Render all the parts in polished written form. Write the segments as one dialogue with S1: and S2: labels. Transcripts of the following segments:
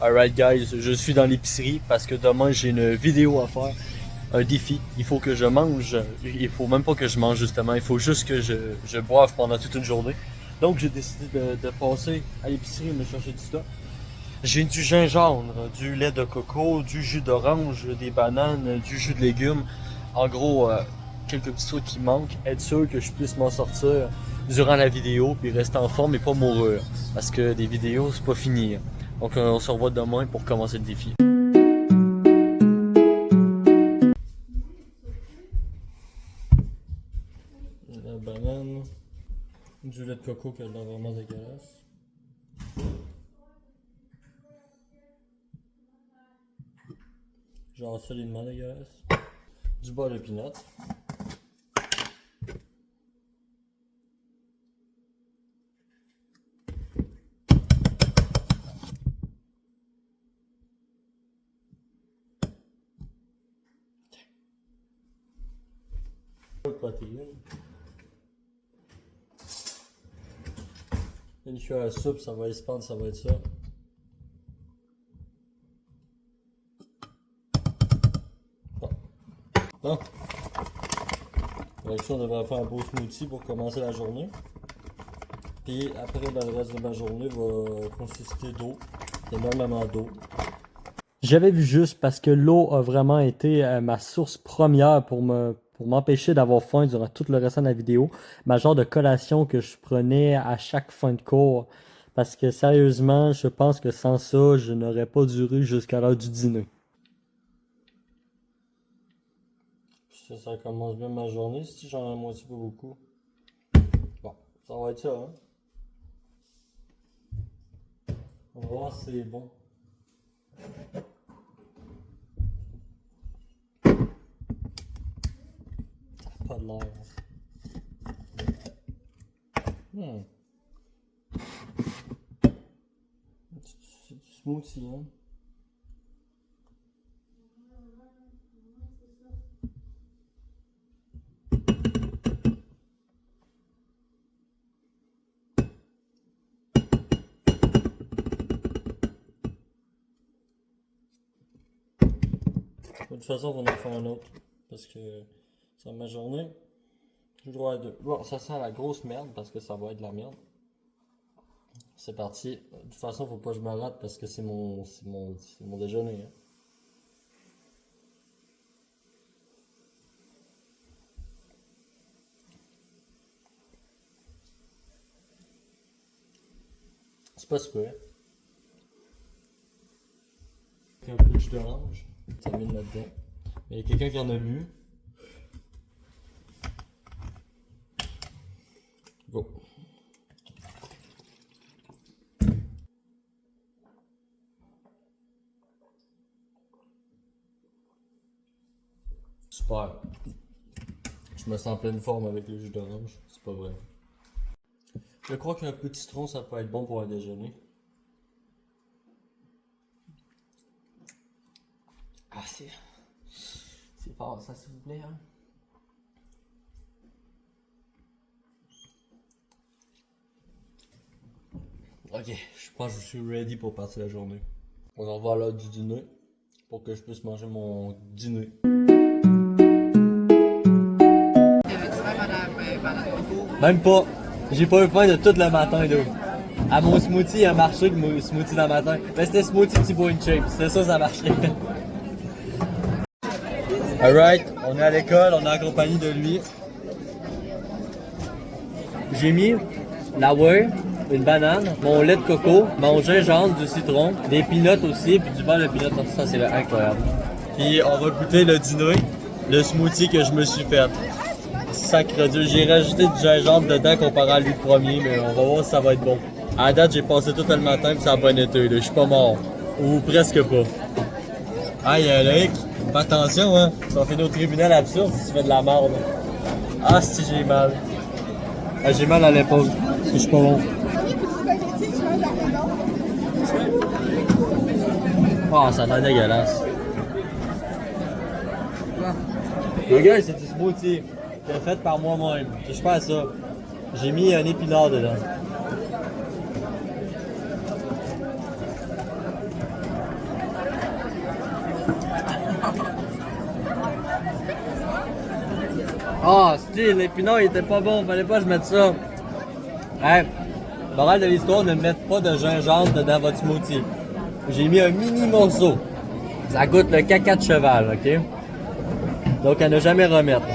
S1: Alright guys, je suis dans l'épicerie parce que demain j'ai une vidéo à faire, un défi. Il faut que je mange, il faut même pas que je mange justement, il faut juste que je boive pendant toute une journée. Donc j'ai décidé de passer à l'épicerie et me chercher du stock. J'ai du gingembre, du lait de coco, du jus d'orange, des bananes, du jus de légumes. En gros, quelques petits trucs qui manquent. Être sûr que je puisse m'en sortir durant la vidéo puis rester en forme et pas mourir. Parce que des vidéos, c'est pas fini. Donc on se revoit demain pour commencer le défi. La banane, du lait de coco qui a l'air vraiment dégueulasse. Genre solidement dégueulasse. Du beurre de peanut. Protéines. Une cuillère à soupe, ça va expandre, ça va être ça. Bon. Avec ça, on devrait faire un beau smoothie pour commencer la journée. Puis après, ben, le reste de ma journée va consister d'eau, énormément d'eau. J'avais vu juste parce que l'eau a vraiment été ma source première pour m'empêcher d'avoir faim durant tout le restant de la vidéo. Ma genre de collation que je prenais à chaque fin de cours. Parce que sérieusement, je pense que sans ça, je n'aurais pas duré jusqu'à l'heure du dîner. Ça commence bien ma journée, si j'en ai à moitié pas beaucoup. Bon, ça va être ça, hein. On va voir si c'est bon. Ça n'a pas de l'air. C'est du smoothie, hein. De toute façon, on va en faire un autre. Parce que c'est ma journée. Je dois être. Bon, ça sent la grosse merde parce que ça va être de la merde. C'est parti. De toute façon, faut pas que je me rate parce que c'est mon déjeuner. Hein. C'est pas super. Un peu de jus d'orange. Ça mine là-dedans. Mais il y a quelqu'un qui en a bu. Go. Super. Je me sens en pleine forme avec le jus d'orange. C'est pas vrai. Je crois qu'un peu de citron, ça peut être bon pour un déjeuner. Ah, c'est fort, ça, s'il vous plaît, hein. Ok, je pense que je suis ready pour partir la journée. On en va à l'heure du dîner pour que je puisse manger mon dîner. Même pas. J'ai pas eu faim de tout le matin, là. À mon smoothie, il a marché que mon smoothie dans le matin. Mais c'était smoothie Thibaut in shape. C'était ça marchait. Alright, on est à l'école, on est en compagnie de lui. J'ai mis la whey, une banane, mon lait de coco, mon gingembre, du citron, des peanuts aussi, puis du beurre de peanut. Ça, c'est incroyable. Puis on va goûter le dîner, le smoothie que je me suis fait. Sacre Dieu, j'ai rajouté du gingembre dedans comparé à lui le premier, mais on va voir si ça va être bon. À la date, j'ai passé tout le matin puis ça a pas été, là. Je suis pas mort. Ou presque pas. Aïe, Loïc, fais attention, hein. Ça va finir au tribunal absurde si tu fais de la merde. Ah, si j'ai mal. Ah, j'ai mal à l'épaule. Je suis pas bon. Ah, ça a l'air dégueulasse. Le gars, c'est du smoothie. C'est fait par moi-même. Je fais à ça. J'ai mis un épinard dedans. Ah, style, l'épinard il était pas bon, fallait pas que je mette ça. Hey, morale de l'histoire, ne mettez pas de gingembre dans votre smoothie. J'ai mis un mini morceau. Ça goûte le caca de cheval, ok? Donc à ne jamais remettre.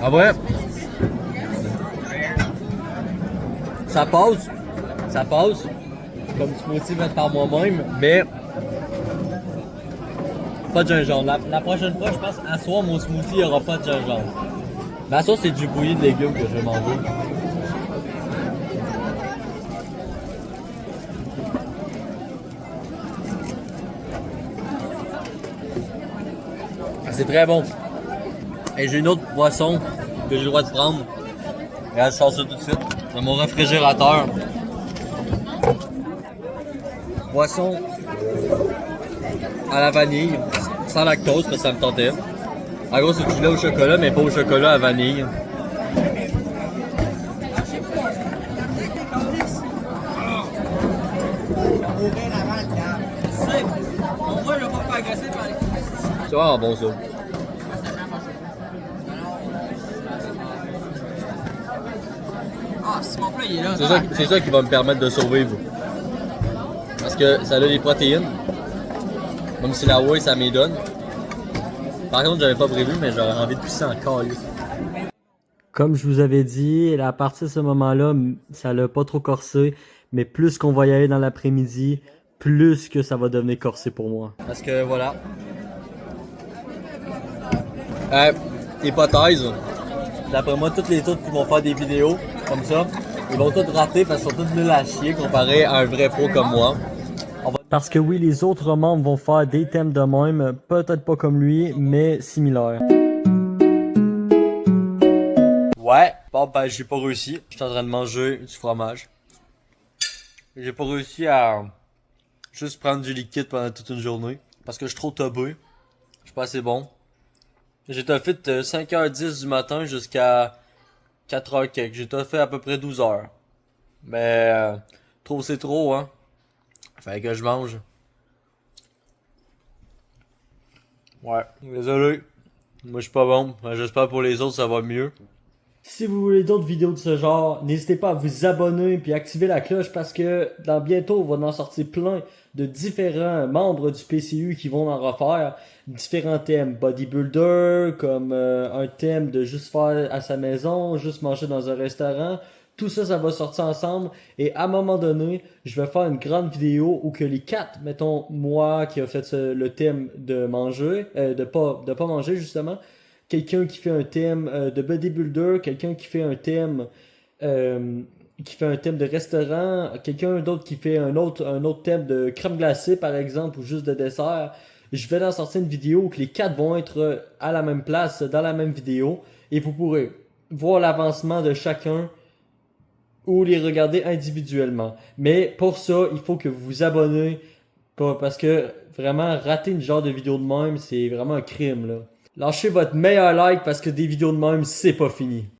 S1: Ah ouais? Ça passe, comme smoothie fait par moi-même, mais pas de gingembre. La prochaine fois, je pense, à soir, mon smoothie, il n'y aura pas de gingembre. Mais à soir, c'est du bouilli de légumes que je vais manger. C'est très bon. Et j'ai une autre boisson que j'ai le droit de prendre. Regarde, je sors ça tout de suite. Dans mon réfrigérateur. Boisson à la vanille, sans lactose, parce que ça me tentait. En gros, c'est du lait au chocolat, mais pas au chocolat à vanille. C'est vraiment bon ça.
S2: Ah, si mon plat il est là.
S1: C'est ça qui va me permettre de survivre. Parce que ça a des protéines. Même si la whey ça m'y donne. Par contre, j'avais pas prévu, mais j'aurais envie de pisser encore. Comme je vous avais dit, à partir de ce moment-là, ça l'a pas trop corsé. Mais plus qu'on va y aller dans l'après-midi, plus que ça va devenir corsé pour moi. Parce que voilà. Hypothèse. D'après moi, toutes les autres qui vont faire des vidéos comme ça, ils vont toutes rater parce qu'ils sont tous nuls à chier comparé à un vrai pro comme moi. Parce que oui, les autres membres vont faire des thèmes de même, peut-être pas comme lui, mais similaires. Ouais, bon ben j'ai pas réussi. Je suis en train de manger du fromage. J'ai pas réussi à juste prendre du liquide pendant toute une journée. Parce que je suis trop tobé. Je suis pas assez bon. J'ai fait de 5h10 du matin jusqu'à 4h quelque. J'ai fait à peu près 12 heures. Mais trop c'est trop, hein. Fait que je mange. Ouais, désolé. Moi je suis pas bon. J'espère pour les autres ça va mieux. Si vous voulez d'autres vidéos de ce genre, n'hésitez pas à vous abonner et activer la cloche parce que dans bientôt, on va en sortir plein de différents membres du PCU qui vont en refaire. Différents thèmes bodybuilder, comme un thème de juste faire à sa maison, juste manger dans un restaurant. Tout ça, ça va sortir ensemble. Et à un moment donné, je vais faire une grande vidéo où que les quatre, mettons moi qui a fait le thème de manger, de pas manger justement, quelqu'un qui fait un thème de bodybuilder, quelqu'un qui fait un thème de restaurant, quelqu'un d'autre qui fait un autre thème de crème glacée par exemple ou juste de dessert. Je vais en sortir une vidéo où que les quatre vont être à la même place dans la même vidéo et vous pourrez voir l'avancement de chacun ou les regarder individuellement. Mais pour ça, il faut que vous vous abonnez parce que vraiment rater une genre de vidéo de même, c'est vraiment un crime là. Lâchez votre meilleur like parce que des vidéos de même, c'est pas fini.